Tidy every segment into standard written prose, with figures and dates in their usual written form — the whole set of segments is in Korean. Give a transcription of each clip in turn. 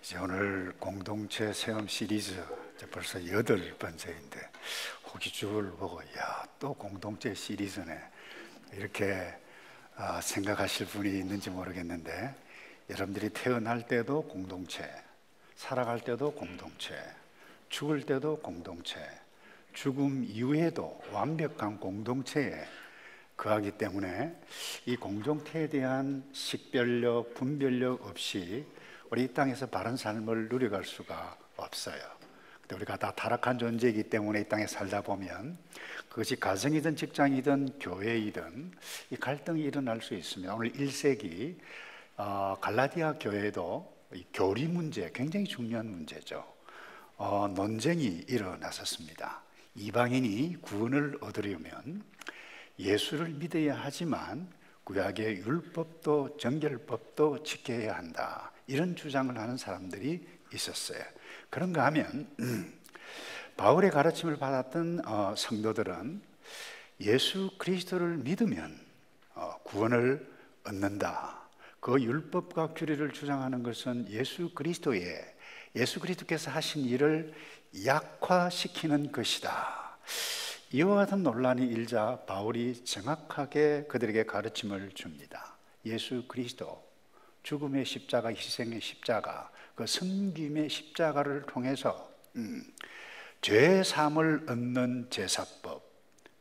이제 오늘 공동체 체험 시리즈 이제 벌써 8번째인데 호기축을 보고 또 공동체 시리즈네 이렇게 생각하실 분이 있는지 모르겠는데, 여러분들이 태어날 때도 공동체, 살아갈 때도 공동체, 죽을 때도 공동체, 죽음 이후에도 완벽한 공동체에 거하기 때문에 이 공동체에 대한 식별력, 분별력 없이 우리 이 땅에서 바른 삶을 누려갈 수가 없어요. 근데 우리가 다 타락한 존재이기 때문에 이 땅에 살다 보면 그것이 가정이든 직장이든 교회이든 이 갈등이 일어날 수 있습니다. 오늘 1세기 갈라디아 교회도 이 교리 문제, 굉장히 중요한 문제죠. 논쟁이 일어났었습니다. 이방인이 구원을 얻으려면 예수를 믿어야 하지만 구약의 율법도 정결법도 지켜야 한다, 이런 주장을 하는 사람들이 있었어요. 그런가 하면 바울의 가르침을 받았던 성도들은 예수 그리스도를 믿으면 구원을 얻는다. 그 율법과 규례를 주장하는 것은 예수 그리스도께서 하신 일을 약화시키는 것이다. 이와 같은 논란이 일자 바울이 정확하게 그들에게 가르침을 줍니다. 예수 그리스도 죽음의 십자가, 희생의 십자가, 그 섬김의 십자가를 통해서 죄 사함을 얻는 제사법,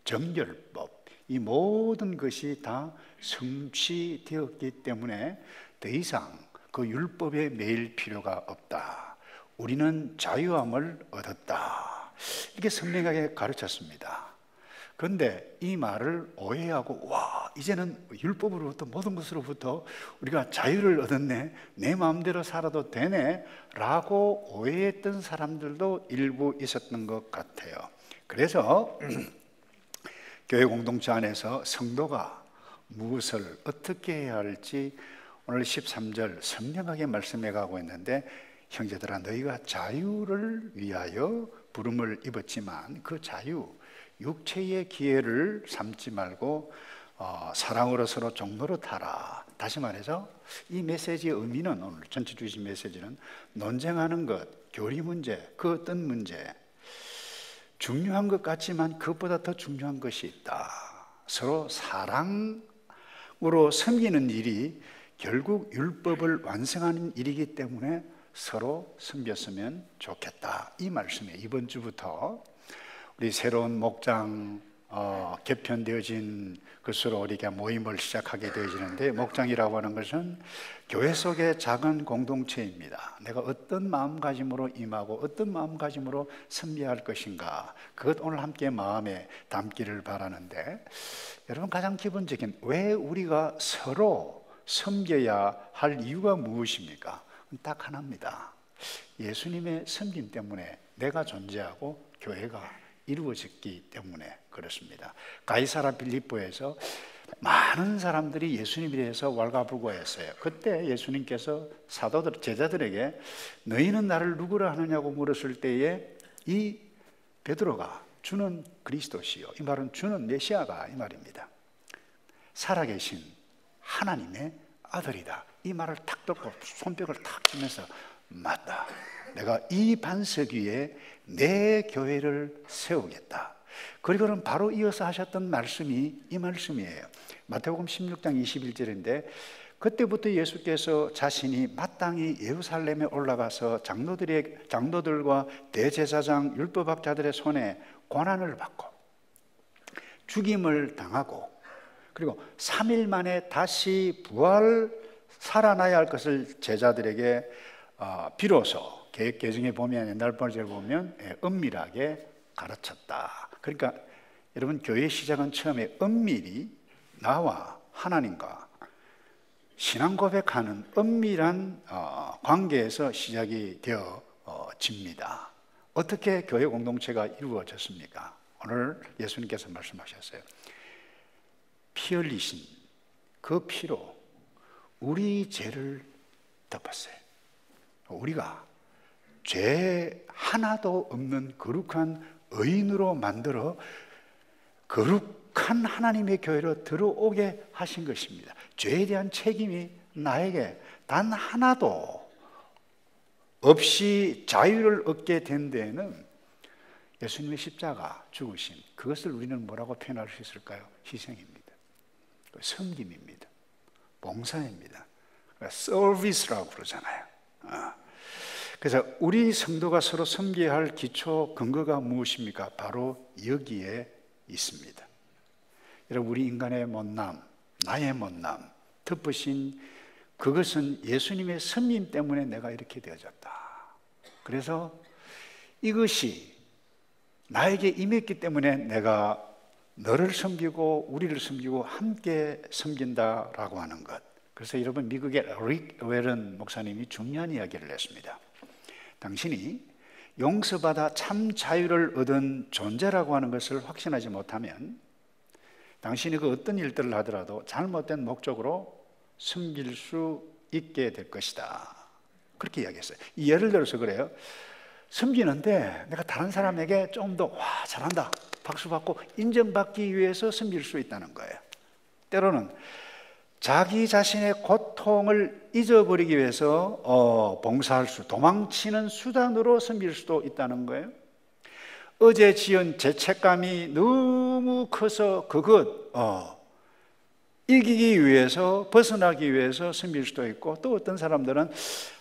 정결법, 이 모든 것이 다 성취되었기 때문에 더 이상 그 율법에 매일 필요가 없다. 우리는 자유함을 얻었다. 이렇게 선명하게 가르쳤습니다. 그런데 이 말을 오해하고 이제는 율법으로부터 모든 것으로부터 우리가 자유를 얻었네, 내 마음대로 살아도 되네 라고 오해했던 사람들도 일부 있었던 것 같아요. 그래서 교회 공동체 안에서 성도가 무엇을 어떻게 해야 할지 오늘 13절 선명하게 말씀해 가고 있는데, 형제들아 너희가 자유를 위하여 부름을 입었지만 그 자유, 육체의 기회를 삼지 말고 사랑으로 서로 종노릇하라. 다시 말해서 이 메시지의 의미는, 오늘 전체 주신 메시지는 논쟁하는 것, 교리 문제, 그 어떤 문제, 중요한 것 같지만 그것보다 더 중요한 것이 있다. 서로 사랑으로 섬기는 일이 결국 율법을 완성하는 일이기 때문에 서로 섬겼으면 좋겠다. 이 말씀에 이번 주부터 우리 새로운 목장 개편되어진 것으로 우리가 모임을 시작하게 되어지는데, 목장이라고 하는 것은 교회 속의 작은 공동체입니다. 내가 어떤 마음가짐으로 임하고 어떤 마음가짐으로 섬겨야 할 것인가, 그것 오늘 함께 마음에 담기를 바라는데, 여러분 가장 기본적인 왜 우리가 서로 섬겨야 할 이유가 무엇입니까? 딱 하나입니다. 예수님의 섬김 때문에 내가 존재하고 교회가 이루어졌기 때문에 그렇습니다. 가이사라 빌립보에서 많은 사람들이 예수님에 대해서 왈가불고했어요. 그때 예수님께서 제자들에게 너희는 나를 누구라 하느냐고 물었을 때에 이 베드로가 주는 그리스도시요, 이 말은 주는 메시아가, 이 말입니다. 살아계신 하나님의 아들이다. 이 말을 탁 듣고 손뼉을 탁 치면서 맞다, 내가 이 반석 위에 내 교회를 세우겠다. 그리고는 바로 이어서 하셨던 말씀이 이 말씀이에요. 마태복음 16장 21절인데, 그때부터 예수께서 자신이 마땅히 예루살렘에 올라가서 장로들과 대제사장 율법학자들의 손에 고난을 받고 죽임을 당하고, 그리고 3일 만에 다시 살아나야 할 것을 제자들에게 비로소 개정에 보면, 옛날 번째를 보면 은밀하게 가르쳤다. 그러니까 여러분, 교회 시작은 처음에 은밀히 나와 하나님과 신앙 고백하는 은밀한 관계에서 시작이 되어집니다. 어떻게 교회 공동체가 이루어졌습니까? 오늘 예수님께서 말씀하셨어요. 피 흘리신 그 피로 우리 죄를 덮었어요. 우리가 죄 하나도 없는 거룩한 의인으로 만들어 거룩한 하나님의 교회로 들어오게 하신 것입니다. 죄에 대한 책임이 나에게 단 하나도 없이 자유를 얻게 된 데에는 예수님의 십자가 죽으심, 그것을 우리는 뭐라고 표현할 수 있을까요? 희생입니다. 섬김입니다. 봉사입니다. 서비스라고 그러잖아요. 그래서 우리 성도가 서로 섬겨야 할 기초 근거가 무엇입니까? 바로 여기에 있습니다. 여러분, 우리 인간의 못남, 나의 못남, 덮으신 그것은 예수님의 섬김 때문에 내가 이렇게 되어졌다. 그래서 이것이 나에게 임했기 때문에 내가 너를 섬기고 우리를 섬기고 함께 섬긴다라고 하는 것. 그래서 여러분, 미국의 릭 웰런 목사님이 중요한 이야기를 했습니다. 당신이 용서받아 참 자유를 얻은 존재라고 하는 것을 확신하지 못하면 당신이 그 어떤 일들을 하더라도 잘못된 목적으로 섬길 수 있게 될 것이다. 그렇게 이야기했어요. 예를 들어서 그래요. 섬기는데 내가 다른 사람에게 좀 더 와 잘한다 박수 받고 인정받기 위해서 섬길 수 있다는 거예요. 때로는 자기 자신의 고통을 잊어버리기 위해서 봉사할 수, 도망치는 수단으로 섬길 수도 있다는 거예요. 어제 지은 죄책감이 너무 커서 그것 이기기 위해서, 벗어나기 위해서 섬길 수도 있고, 또 어떤 사람들은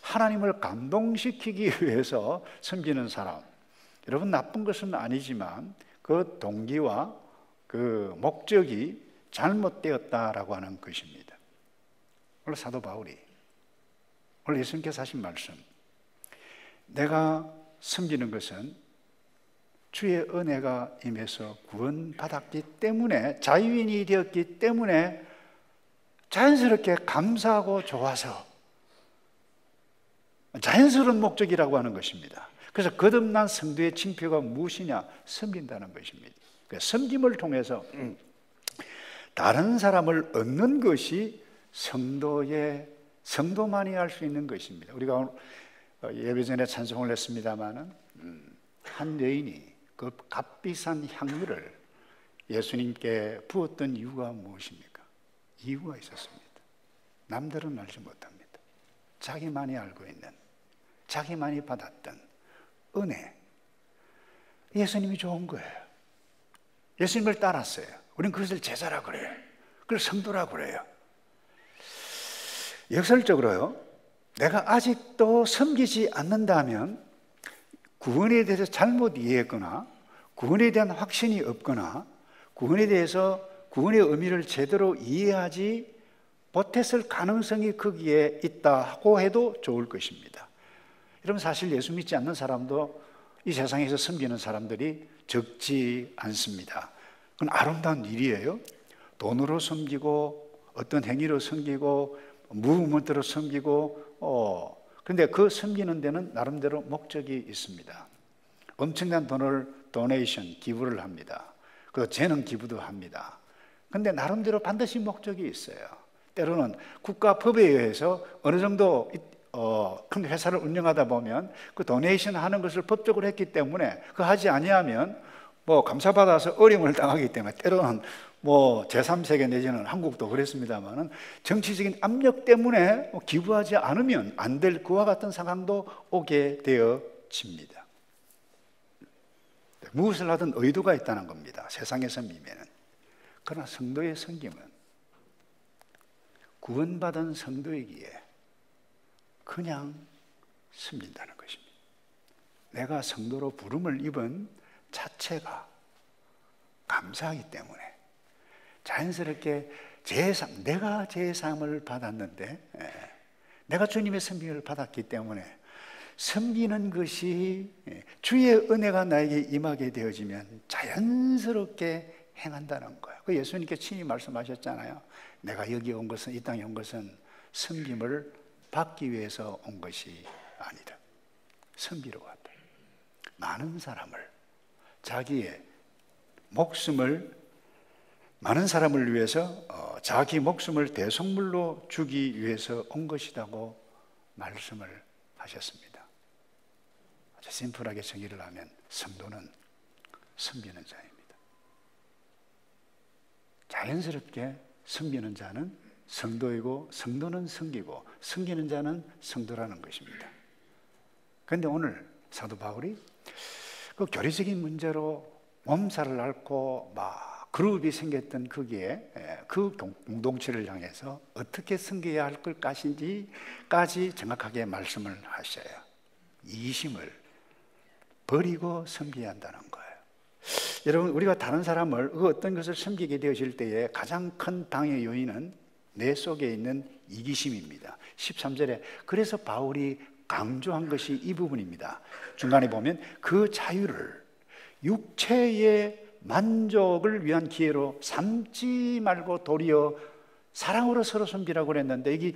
하나님을 감동시키기 위해서 섬기는 사람. 여러분, 나쁜 것은 아니지만 그 동기와 그 목적이 잘못되었다라고 하는 것입니다. 오늘 사도 바울이, 오늘 예수님께서 하신 말씀, 내가 섬기는 것은 주의 은혜가 임해서 구원받았기 때문에, 자유인이 되었기 때문에 자연스럽게 감사하고 좋아서 자연스러운 목적이라고 하는 것입니다. 그래서 거듭난 성도의 징표가 무엇이냐? 섬긴다는 것입니다. 그러니까 섬김을 통해서 다른 사람을 얻는 것이 성도만이 할 수 있는 것입니다. 우리가 예배 전에 찬송을 했습니다마는 한 여인이 그 값비싼 향유를 예수님께 부었던 이유가 무엇입니까? 이유가 있었습니다. 남들은 알지 못합니다. 자기만이 알고 있는, 자기만이 받았던 은혜. 예수님이 좋은 거예요. 예수님을 따랐어요. 우리는 그것을 제자라 그래요. 그걸 성도라 그래요. 역설적으로요, 내가 아직도 섬기지 않는다면 구원에 대해서 잘못 이해했거나 구원에 대한 확신이 없거나 구원에 대해서 구원의 의미를 제대로 이해하지 못했을 가능성이 거기에 있다고 해도 좋을 것입니다. 여러분, 사실 예수 믿지 않는 사람도 이 세상에서 섬기는 사람들이 적지 않습니다. 그건 아름다운 일이에요. 돈으로 섬기고 어떤 행위로 섬기고 무브먼트로 섬기고 그런데 그 섬기는 데는 나름대로 목적이 있습니다. 엄청난 돈을 도네이션, 기부를 합니다. 그리고 재능 기부도 합니다. 그런데 나름대로 반드시 목적이 있어요. 때로는 국가 법에 의해서 어느 정도 큰 회사를 운영하다 보면 그 도네이션 하는 것을 법적으로 했기 때문에 그 하지 아니하면 감사받아서 어려움을 당하기 때문에 때로는 제3세계 내지는 한국도 그랬습니다만은 정치적인 압력 때문에 기부하지 않으면 안 될 그와 같은 상황도 오게 되어집니다. 무엇을 하든 의도가 있다는 겁니다. 세상의 섬김에는. 그러나 성도의 섬김은 구원받은 성도이기에 그냥 섬긴다는 것입니다. 내가 성도로 부름을 입은 자체가 감사하기 때문에 자연스럽게 내가 제사함을 받았는데, 내가 주님의 섬김을 받았기 때문에 섬기는 것이 주의 은혜가 나에게 임하게 되어지면 자연스럽게 행한다는 거예요. 그 예수님께 친히 말씀하셨잖아요. 내가 여기 온 것은, 이 땅에 온 것은 섬김을 받기 위해서 온 것이 아니다. 섬기러 왔다. 많은 사람을, 자기의 목숨을, 많은 사람을 위해서 자기 목숨을 대속물로 주기 위해서 온 것이라고 말씀을 하셨습니다. 아주 심플하게 정의를 하면 성도는 섬기는 자입니다. 자연스럽게 섬기는 자는 성도이고 성도는 섬기고 섬기는 자는 성도라는 것입니다. 그런데 오늘 사도 바울이 그 교리적인 문제로 몸살을 앓고 막 그룹이 생겼던 거기에 그 공동체를 향해서 어떻게 섬겨야 할 것까지 정확하게 말씀을 하셔요. 이기심을 버리고 섬겨야 한다는 거예요. 여러분, 우리가 다른 사람을 그 어떤 것을 섬기게 되어질 때에 가장 큰 방해 요인은 내 속에 있는 이기심입니다. 13절에 그래서 바울이 강조한 것이 이 부분입니다. 중간에 보면 그 자유를 육체의 만족을 위한 기회로 삼지 말고 도리어 사랑으로 서로 섬기라고 그랬는데, 이게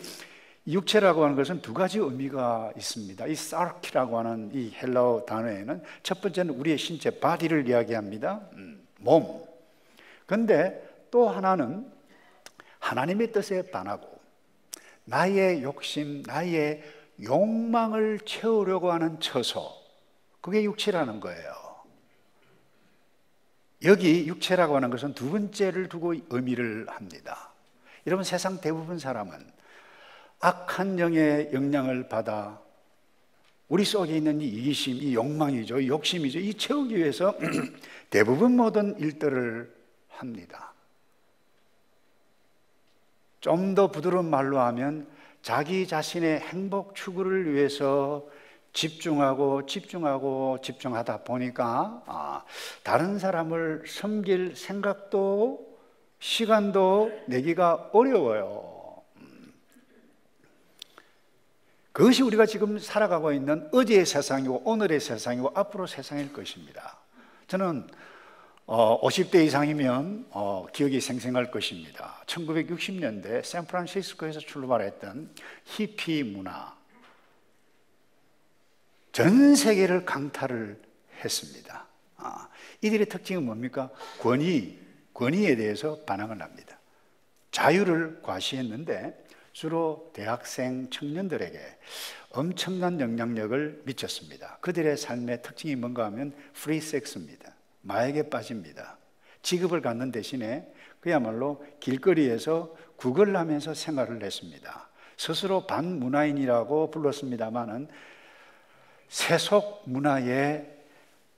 육체라고 하는 것은 두 가지 의미가 있습니다. 이 사르키라고 하는 이 헬라어 단어에는 첫 번째는 우리의 신체, 바디를 이야기합니다. 몸. 그런데 또 하나는 하나님의 뜻에 반하고 나의 욕심, 나의 욕망을 채우려고 하는 처소, 그게 육체라는 거예요. 여기 육체라고 하는 것은 두 번째를 두고 의미를 합니다. 여러분, 세상 대부분 사람은 악한 영의 영향을 받아 우리 속에 있는 이 이기심, 이 욕망이죠, 이 욕심이죠, 이 채우기 위해서 대부분 모든 일들을 합니다. 좀 더 부드러운 말로 하면 자기 자신의 행복 추구를 위해서 집중하다 보니까 다른 사람을 섬길 생각도 시간도 내기가 어려워요. 그것이 우리가 지금 살아가고 있는 어제의 세상이고 오늘의 세상이고 앞으로 세상일 것입니다. 저는 50대 이상이면 기억이 생생할 것입니다. 1960년대 샌프란시스코에서 출발했던 히피 문화, 전 세계를 강타를 했습니다. 이들의 특징은 뭡니까? 권위에 대해서 반항을 합니다. 자유를 과시했는데 주로 대학생 청년들에게 엄청난 영향력을 미쳤습니다. 그들의 삶의 특징이 뭔가 하면 프리 섹스입니다. 마약에 빠집니다. 직업을 갖는 대신에 그야말로 길거리에서 구걸을 하면서 생활을 했습니다. 스스로 반문화인이라고 불렀습니다마는 세속 문화의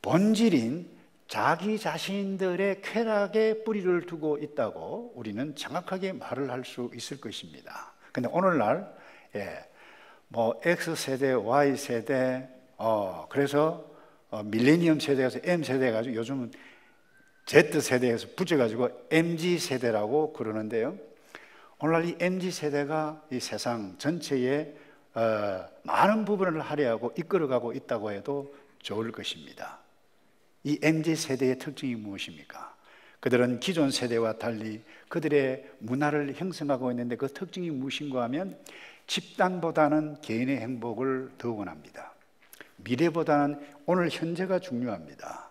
본질인 자기 자신들의 쾌락에 뿌리를 두고 있다고 우리는 정확하게 말을 할 수 있을 것입니다. 근데 오늘날 X세대, Y세대, 그래서 밀레니엄 세대에서 M세대 해가지고 요즘은 Z세대에서 붙여가지고 MZ세대라고 그러는데요. 오늘날 이 MZ세대가 이 세상 전체에 많은 부분을 할애하고 이끌어가고 있다고 해도 좋을 것입니다. 이 MZ세대의 특징이 무엇입니까? 그들은 기존 세대와 달리 그들의 문화를 형성하고 있는데 그 특징이 무엇인가 하면 집단보다는 개인의 행복을 더 원합니다. 미래보다는 오늘 현재가 중요합니다.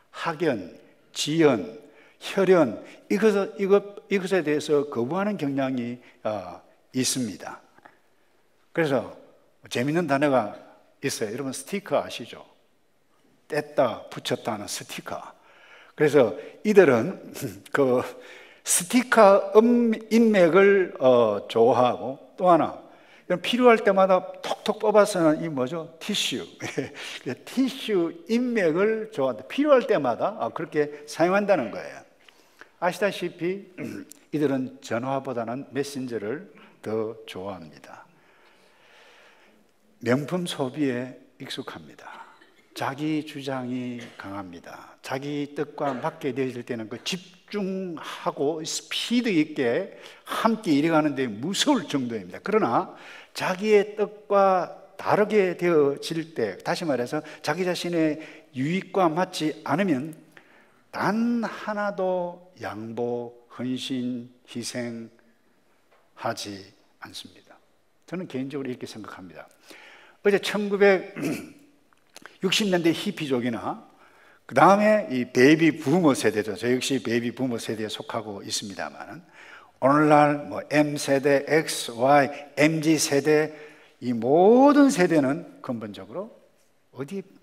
학연, 지연, 혈연, 이것에 대해서 거부하는 경향이 있습니다. 그래서 재밌는 단어가 있어요. 여러분 스티커 아시죠? 뗐다 붙였다 하는 스티커. 그래서 이들은 그 스티커 인맥을 좋아하고, 또 하나 필요할 때마다 톡톡 뽑아서는 이 뭐죠? 티슈. 티슈 인맥을 좋아한다. 필요할 때마다 그렇게 사용한다는 거예요. 아시다시피 이들은 전화보다는 메신저를 더 좋아합니다. 명품 소비에 익숙합니다. 자기 주장이 강합니다. 자기 뜻과 맞게 되어질 때는 그 집중하고 스피드 있게 함께 일어가는 데 무서울 정도입니다. 그러나 자기의 뜻과 다르게 되어질 때, 다시 말해서 자기 자신의 유익과 맞지 않으면 단 하나도 양보, 헌신, 희생하지 않습니다. 저는 개인적으로 이렇게 생각합니다. 어제 1960년대 히피족이나 그 다음에 이 베이비 부머 세대죠. 저 역시 베이비 부머 세대에 속하고 있습니다만, 오늘날 M세대, X, Y, MZ 세대, 이 모든 세대는 근본적으로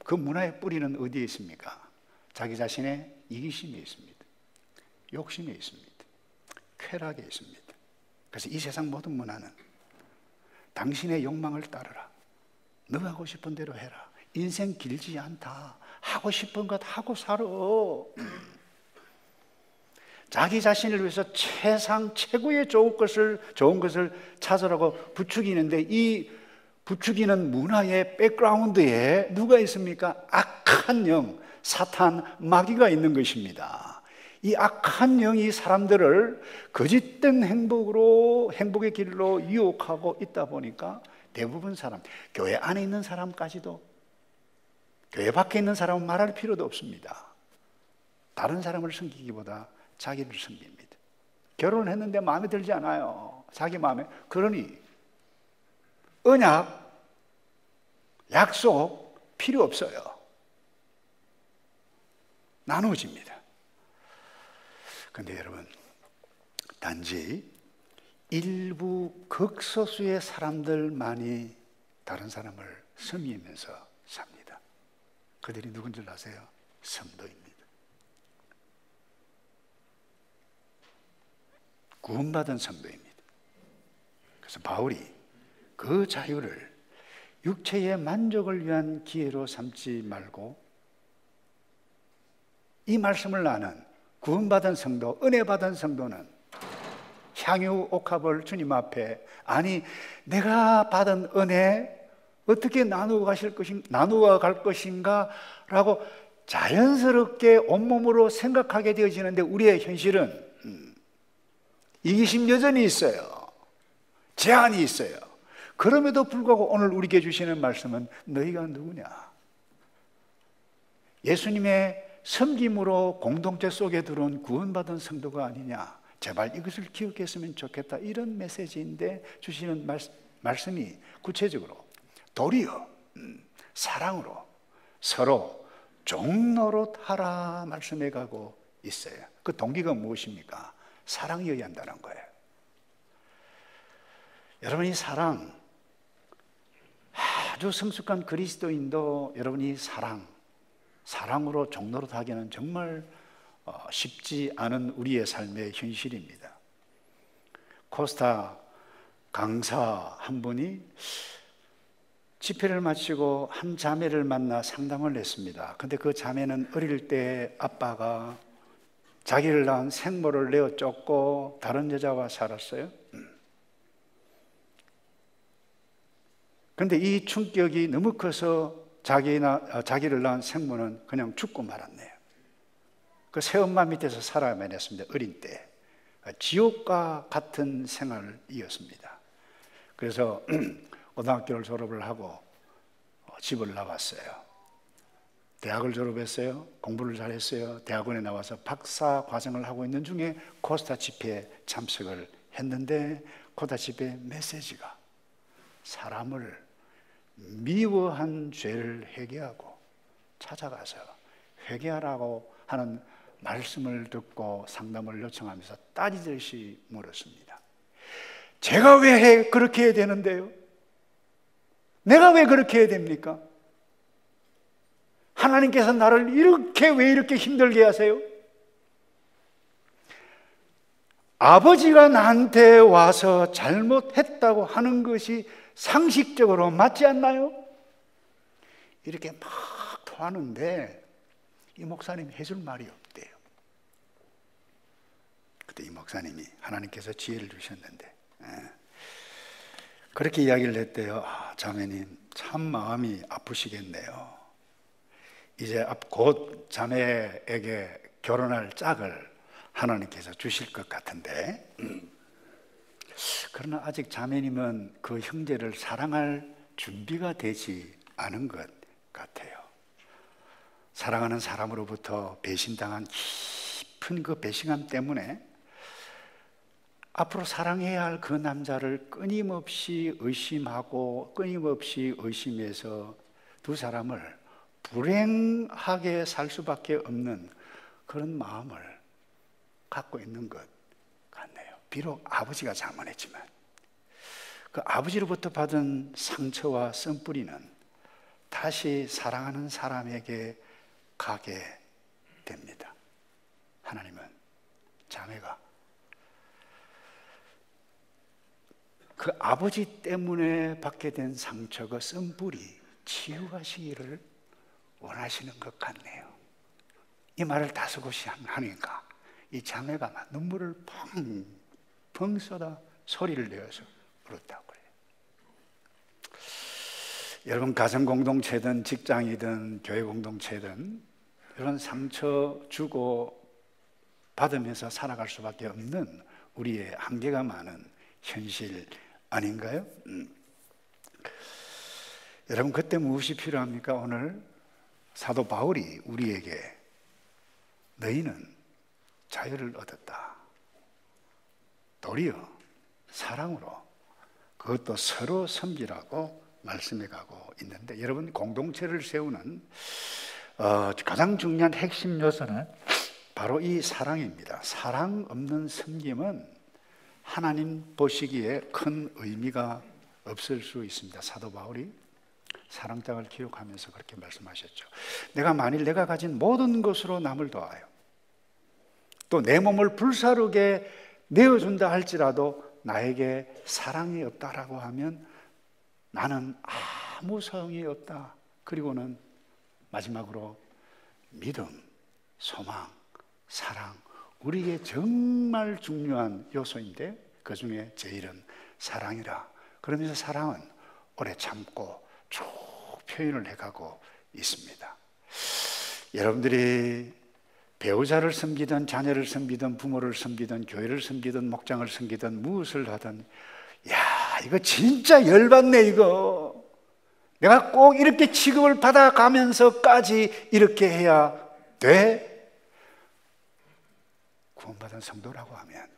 그 문화의 뿌리는 어디에 있습니까? 자기 자신의 이기심에 있습니다. 욕심에 있습니다. 쾌락에 있습니다. 그래서 이 세상 모든 문화는 당신의 욕망을 따르라, 너 하고 싶은 대로 해라, 인생 길지 않다. 하고 싶은 것 하고 살아. 자기 자신을 위해서 최고의 좋은 것을 찾으라고 부추기는데, 이 부추기는 문화의 백그라운드에 누가 있습니까? 악한 영, 사탄, 마귀가 있는 것입니다. 이 악한 영이 사람들을 거짓된 행복의 길로 유혹하고 있다 보니까 대부분 사람, 교회 안에 있는 사람까지도, 교회 밖에 있는 사람은 말할 필요도 없습니다. 다른 사람을 섬기기보다 자기를 섬깁니다. 결혼을 했는데 마음에 들지 않아요. 자기 마음에. 그러니 언약, 약속 필요 없어요. 나누어집니다. 그런데 여러분, 단지 일부 극소수의 사람들만이 다른 사람을 섬기면서 삽니다. 그들이 누군지 아세요? 성도입니다. 구원받은 성도입니다. 그래서 바울이 그 자유를 육체의 만족을 위한 기회로 삼지 말고, 이 말씀을 아는 구원받은 성도, 은혜받은 성도는 향유 옥합을 주님 앞에, 아니 내가 받은 은혜 어떻게 나누어 갈 것인가 라고 자연스럽게 온몸으로 생각하게 되어지는데, 우리의 현실은 이기심 여전히 있어요. 제한이 있어요. 그럼에도 불구하고 오늘 우리에게 주시는 말씀은 너희가 누구냐? 예수님의 섬김으로 공동체 속에 들어온 구원받은 성도가 아니냐? 제발 이것을 기억했으면 좋겠다. 이런 메시지인데 주시는 말씀이 구체적으로 도리어 사랑으로 서로 종노릇하라 말씀해 가고 있어요. 그 동기가 무엇입니까? 사랑이어야 한다는 거예요. 여러분이 아주 성숙한 그리스도인도 여러분이 사랑으로 종노릇하기는 정말 쉽지 않은 우리의 삶의 현실입니다. 코스타 강사 한 분이 집회를 마치고 한 자매를 만나 상담을 했습니다. 근데 그 자매는 어릴 때 아빠가 자기를 낳은 생모를 내어 쫓고 다른 여자와 살았어요. 그런데 이 충격이 너무 커서 자기를 낳은 생모는 그냥 죽고 말았네요. 그 새엄마 밑에서 살아야만 했습니다. 어린 때. 지옥과 같은 생활을 이었습니다. 그래서 고등학교를 졸업을 하고 집을 나왔어요. 대학을 졸업했어요. 공부를 잘했어요. 대학원에 나와서 박사 과정을 하고 있는 중에 코스타 집회에 참석을 했는데, 코스타 집회 메시지가 사람을 미워한 죄를 회개하고 찾아가서 회개하라고 하는 말씀을 듣고 상담을 요청하면서 따지듯이 물었습니다. 제가 왜 그렇게 해야 되는데요? 내가 왜 그렇게 해야 됩니까? 하나님께서 나를 왜 이렇게 힘들게 하세요? 아버지가 나한테 와서 잘못했다고 하는 것이 상식적으로 맞지 않나요? 이렇게 막 토하는데 이 목사님이 해줄 말이 없대요. 그때 이 목사님이 하나님께서 지혜를 주셨는데 그렇게 이야기를 했대요. 자매님 참 마음이 아프시겠네요. 이제 곧 자매에게 결혼할 짝을 하나님께서 주실 것 같은데, 그러나 아직 자매님은 그 형제를 사랑할 준비가 되지 않은 것 같아요. 사랑하는 사람으로부터 배신당한 깊은 그 배신감 때문에 앞으로 사랑해야 할 그 남자를 끊임없이 의심하고 끊임없이 의심해서 두 사람을 불행하게 살 수밖에 없는 그런 마음을 갖고 있는 것 같네요. 비록 아버지가 잘못했지만 그 아버지로부터 받은 상처와 쓴뿌리는 다시 사랑하는 사람에게 가게 됩니다. 하나님은 자매가 그 아버지 때문에 받게 된 상처가 쓴뿌리, 치유하시기를 원하시는 것 같네요. 이 말을 다소곳이 하니까 이 자매가 막 눈물을 펑펑 쏟아 소리를 내어서 울었다고 그래요. 여러분, 가정 공동체든 직장이든 교회 공동체든 이런 상처 주고 받으면서 살아갈 수밖에 없는 우리의 한계가 많은 현실 아닌가요? 여러분, 그때 무엇이 필요합니까? 오늘 사도 바울이 우리에게 너희는 자유를 얻었다, 도리어 사랑으로 그것도 서로 섬기라고 말씀해 가고 있는데, 여러분, 공동체를 세우는 가장 중요한 핵심 요소는 바로 이 사랑입니다. 사랑 없는 섬김은 하나님 보시기에 큰 의미가 없을 수 있습니다. 사도 바울이 사랑장을 기록하면서 그렇게 말씀하셨죠. 만일 내가 가진 모든 것으로 남을 도와요, 또 내 몸을 불사르게 내어준다 할지라도 나에게 사랑이 없다라고 하면 나는 아무 소용이 없다. 그리고는 마지막으로 믿음, 소망, 사랑, 우리에게 정말 중요한 요소인데 그 중에 제일은 사랑이라. 그러면서 사랑은 오래 참고 쭉 표현을 해가고 있습니다. 여러분들이 배우자를 섬기든 자녀를 섬기든 부모를 섬기든 교회를 섬기든 목장을 섬기든 무엇을 하든, 야, 이거 진짜 열받네. 이거 내가 꼭 이렇게 취급을 받아가면서까지 이렇게 해야 돼? 구원받은 성도라고 하면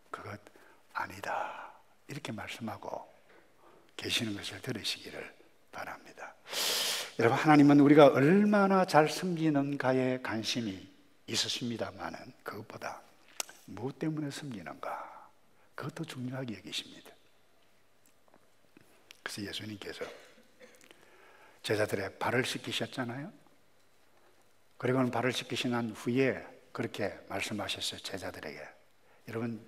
그것 아니다, 이렇게 말씀하고 계시는 것을 들으시기를 바랍니다. 여러분, 하나님은 우리가 얼마나 잘 섬기는가에 관심이 있으십니다만은 그것보다 무엇 때문에 섬기는가, 그것도 중요하게 여기십니다. 그래서 예수님께서 제자들의 발을 씻기셨잖아요. 그리고는 발을 씻기신 한 후에 그렇게 말씀하셨어요, 제자들에게. 여러분,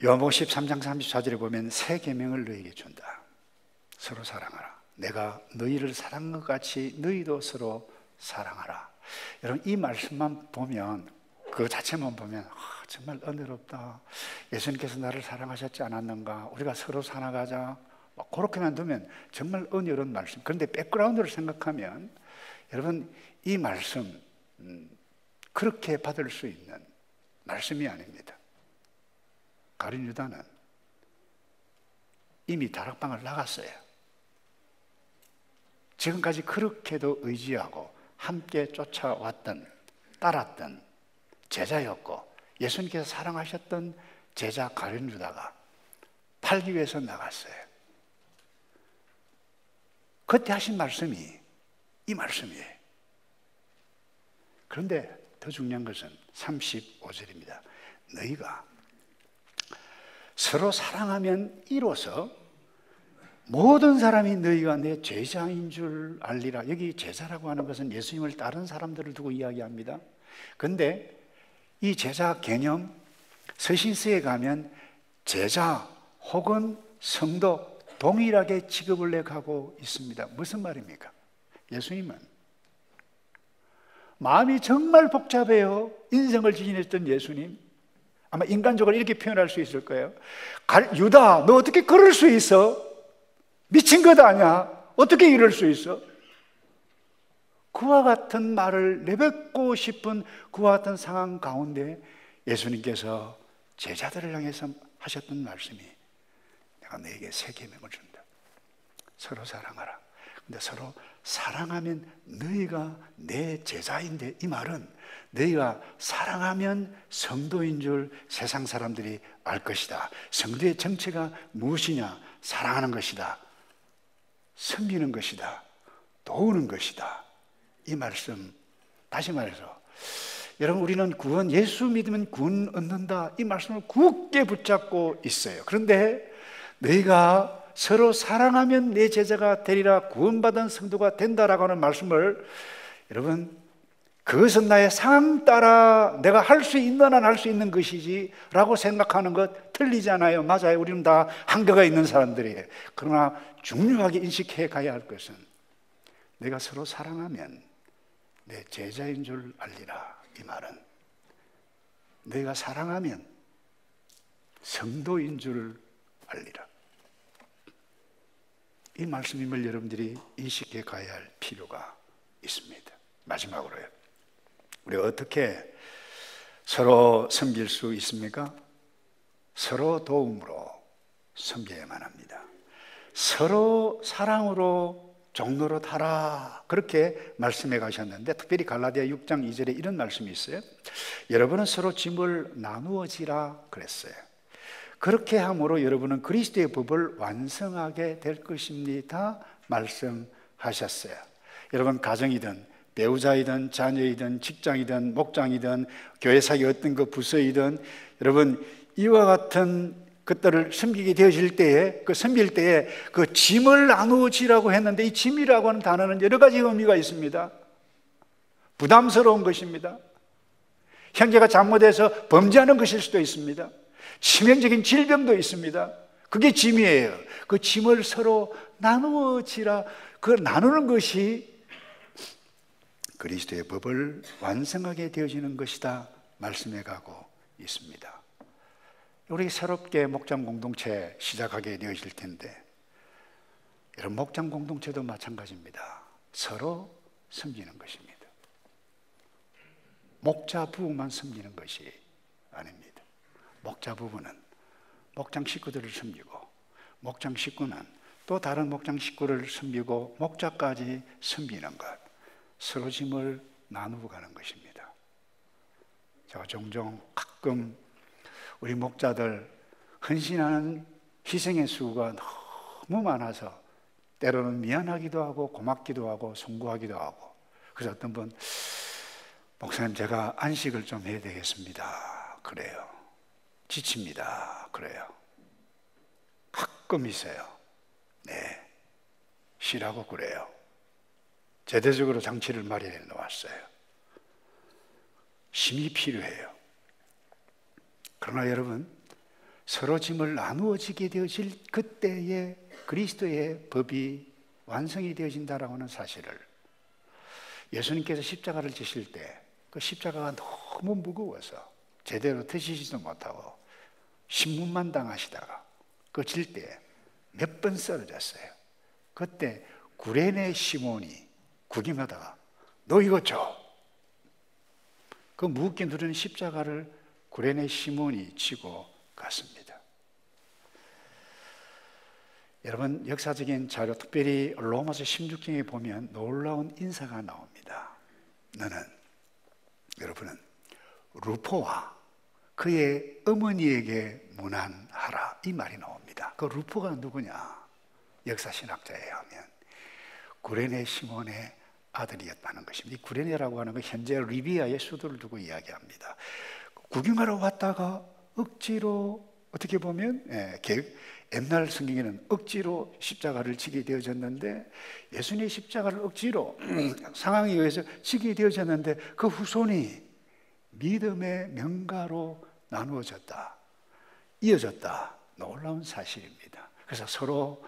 요한복음 13장 34절에 보면 새 계명을 너희에게 준다. 서로 사랑하라. 내가 너희를 사랑한 것 같이 너희도 서로 사랑하라. 여러분, 이 말씀만 보면, 그 자체만 보면 정말 은혜롭다. 예수님께서 나를 사랑하셨지 않았는가? 우리가 서로 살아가자. 그렇게만 두면 정말 은혜로운 말씀. 그런데 백그라운드를 생각하면 여러분, 이 말씀 그렇게 받을 수 있는 말씀이 아닙니다. 가룟 유다는 이미 다락방을 나갔어요. 지금까지 그렇게도 의지하고 함께 쫓아왔던, 따랐던 제자였고 예수님께서 사랑하셨던 제자 가룟 유다가 팔기 위해서 나갔어요. 그때 하신 말씀이 이 말씀이에요. 그런데 더 중요한 것은 35절입니다. 너희가 서로 사랑하면 이로써 모든 사람이 너희가 내 제자인 줄 알리라. 여기 제자라고 하는 것은 예수님을 따른 사람들을 두고 이야기합니다. 그런데 이 제자 개념, 서신서에 가면 제자 혹은 성도 동일하게 취급을 해가고 있습니다. 무슨 말입니까? 예수님은 마음이 정말 복잡해요. 인생을 지니셨던 예수님, 아마 인간적으로 이렇게 표현할 수 있을 거예요. 유다, 너 어떻게 그럴 수 있어? 미친 것 아니야? 어떻게 이럴 수 있어? 그와 같은 말을 내뱉고 싶은 그와 같은 상황 가운데 예수님께서 제자들을 향해서 하셨던 말씀이 내가 너에게 새 계명을 준다. 서로 사랑하라. 근데 서로 사랑하면 너희가 내 제자인데, 이 말은 너희가 사랑하면 성도인 줄 세상 사람들이 알 것이다. 성도의 정체가 무엇이냐? 사랑하는 것이다. 섬기는 것이다. 도우는 것이다. 이 말씀, 다시 말해서 여러분, 우리는 구원, 예수 믿으면 구원 얻는다, 이 말씀을 굳게 붙잡고 있어요. 그런데 너희가 서로 사랑하면 내 제자가 되리라, 구원받은 성도가 된다라고 하는 말씀을 여러분 그것은 나의 상황 따라 내가 할 수 있는 한 할 수 있는 것이지 라고 생각하는 것 틀리잖아요. 맞아요. 우리는 다 한계가 있는 사람들이에요. 그러나 중요하게 인식해 가야 할 것은 내가 서로 사랑하면 내 제자인 줄 알리라. 이 말은 내가 사랑하면 성도인 줄 알리라. 이 말씀임을 여러분들이 인식해 가야 할 필요가 있습니다. 마지막으로요. 우리 어떻게 서로 섬길 수 있습니까? 서로 도움으로 섬겨야만 합니다. 서로 사랑으로 종로로 타라. 그렇게 말씀해 가셨는데 특별히 갈라디아 6장 2절에 이런 말씀이 있어요. 여러분은 서로 짐을 나누어지라 그랬어요. 그렇게 함으로 여러분은 그리스도의 법을 완성하게 될 것입니다. 말씀하셨어요. 여러분 가정이든 배우자이든 자녀이든 직장이든 목장이든 교회사의 어떤 그 부서이든 여러분 이와 같은 것들을 섬기게 되어질 때에 섬길 때에 그 짐을 나누어지라고 했는데 이 짐이라고 하는 단어는 여러 가지 의미가 있습니다. 부담스러운 것입니다. 형제가 잘못해서 범죄하는 것일 수도 있습니다. 치명적인 질병도 있습니다. 그게 짐이에요. 그 짐을 서로 나누어지라. 그 나누는 것이 그리스도의 법을 완성하게 되어지는 것이다 말씀해 가고 있습니다. 우리 새롭게 목장 공동체 시작하게 되어질 텐데 여러분 목장 공동체도 마찬가지입니다. 서로 섬기는 것입니다. 목자 부부만 섬기는 것이 아닙니다. 목자 부부는 목장 식구들을 섬기고 목장 식구는 또 다른 목장 식구를 섬기고 목자까지 섬기는 것, 서로 짐을 나누고 가는 것입니다. 제가 종종 가끔 우리 목자들 헌신하는 희생의 수가 너무 많아서 때로는 미안하기도 하고 고맙기도 하고 송구하기도 하고 그래서 어떤 분 목사님 제가 안식을 좀 해야 되겠습니다. 그래요. 지칩니다. 그래요. 가끔 있어요. 네. 쉬라고 그래요. 제대적으로 장치를 마련해 놓았어요. 힘이 필요해요. 그러나 여러분 서로 짐을 나누어지게 되어질 그때에 그리스도의 법이 완성이 되어진다라고 하는 사실을 예수님께서 십자가를 지실 때 그 십자가가 너무 무거워서 제대로 드시지도 못하고 신문만 당하시다가 그 질 때 몇 번 쓰러졌어요. 그때 구레네 시몬이 구경하다가 너 이거 줘. 그 무겁게 누르는 십자가를 구레네 시몬이 치고 갔습니다. 여러분 역사적인 자료 특별히 로마서 16장에 보면 놀라운 인사가 나옵니다. 여러분은 루포와 그의 어머니에게 문안하라 이 말이 나옵니다. 그 루포가 누구냐? 역사신학자에 의하면 구레네 시몬의 아들이었다는 것입니다. 이 구레네라고 하는 건 현재 리비아의 수도를 두고 이야기합니다. 구경하러 왔다가 억지로 어떻게 보면 옛날 성경에는 억지로 십자가를 지게 되어졌는데 예수님의 십자가를 억지로 상황에 의해서 지게 되어졌는데 그 후손이 믿음의 명가로 나누어졌다, 이어졌다. 놀라운 사실입니다. 그래서 서로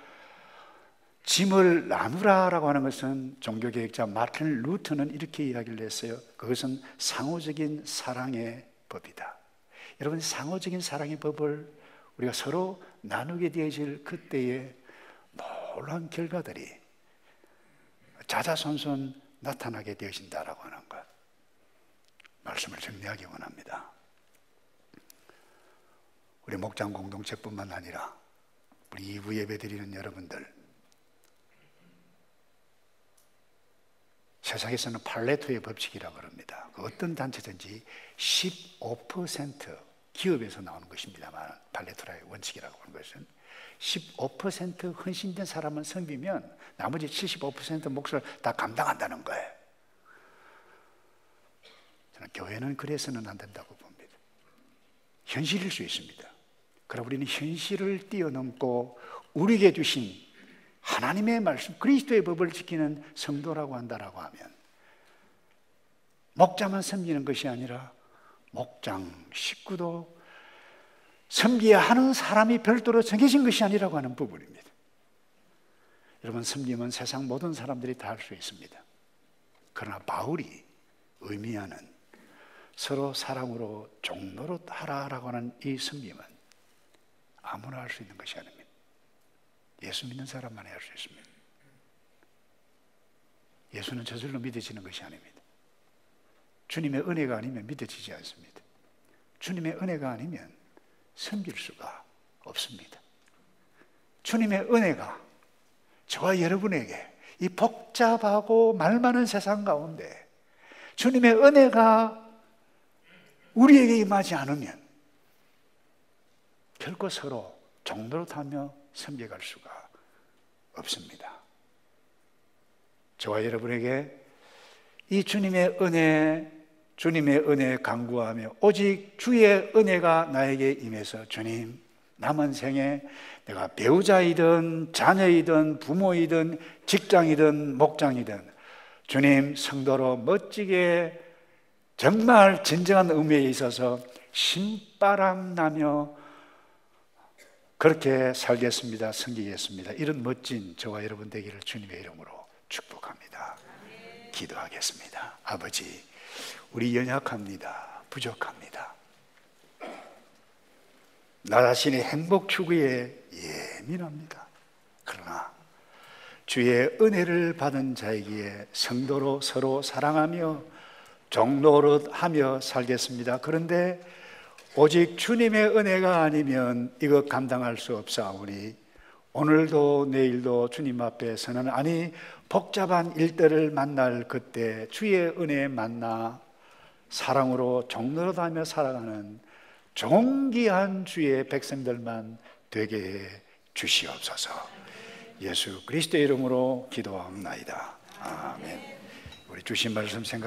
짐을 나누라라고 하는 것은 종교개혁자 마틴 루터는 이렇게 이야기를 했어요. 그것은 상호적인 사랑의 법이다. 여러분 상호적인 사랑의 법을 우리가 서로 나누게 되어질 그때에 놀라운 결과들이 자자손손 나타나게 되어진다라고 하는 것 말씀을 정리하기 원합니다. 우리 목장 공동체뿐만 아니라 우리 2부 예배 드리는 여러분들 세상에서는 팔레토의 법칙이라고 합니다. 어떤 단체든지 15% 기업에서 나오는 것입니다만 팔레토라의 원칙이라고 하는 것은 15% 헌신된 사람은 섬기면 나머지 75% 몫을 다 감당한다는 거예요. 저는 교회는 그래서는 안 된다고 봅니다. 현실일 수 있습니다. 그러나 우리는 현실을 뛰어넘고 우리에게 주신 하나님의 말씀, 그리스도의 법을 지키는 성도라고 한다라고 하면 목자만 섬기는 것이 아니라 목장 식구도 섬기야 하는 사람이 별도로 정해진 것이 아니라고 하는 부분입니다. 여러분, 섬김은 세상 모든 사람들이 다 할 수 있습니다. 그러나 바울이 의미하는 서로 사랑으로 종노릇 하라라고 하는 이 섬김은 아무나 할 수 있는 것이 아닙니다. 예수 믿는 사람만이 할 수 있습니다. 예수는 저절로 믿어지는 것이 아닙니다. 주님의 은혜가 아니면 믿어지지 않습니다. 주님의 은혜가 아니면 섬길 수가 없습니다. 주님의 은혜가 저와 여러분에게 이 복잡하고 말 많은 세상 가운데 주님의 은혜가 우리에게 임하지 않으면 결코 서로 종노릇하며 섬겨갈 수가 없습니다. 저와 여러분에게 이 주님의 은혜에 간구하며 오직 주의 은혜가 나에게 임해서 주님, 남은 생에 내가 배우자이든 자녀이든 부모이든 직장이든 목장이든 주님 성도로 멋지게 정말 진정한 의미에 있어서 신바람 나며 그렇게 살겠습니다. 섬기겠습니다. 이런 멋진 저와 여러분 되기를 주님의 이름으로 축복합니다. 기도하겠습니다. 아버지, 우리 연약합니다. 부족합니다. 나 자신의 행복 추구에 예민합니다. 그러나 주의 은혜를 받은 자이기에 성도로 서로 사랑하며 종노릇하며 살겠습니다. 그런데 오직 주님의 은혜가 아니면 이것 감당할 수 없사오니 오늘도 내일도 주님 앞에 서는, 아니 복잡한 일들을 만날 그때 주의 은혜에 만나 사랑으로 종노릇하며 살아가는 존귀한 주의 백성들만 되게 해 주시옵소서. 예수 그리스도의 이름으로 기도하옵나이다. 아멘. 우리 주신 말씀 생각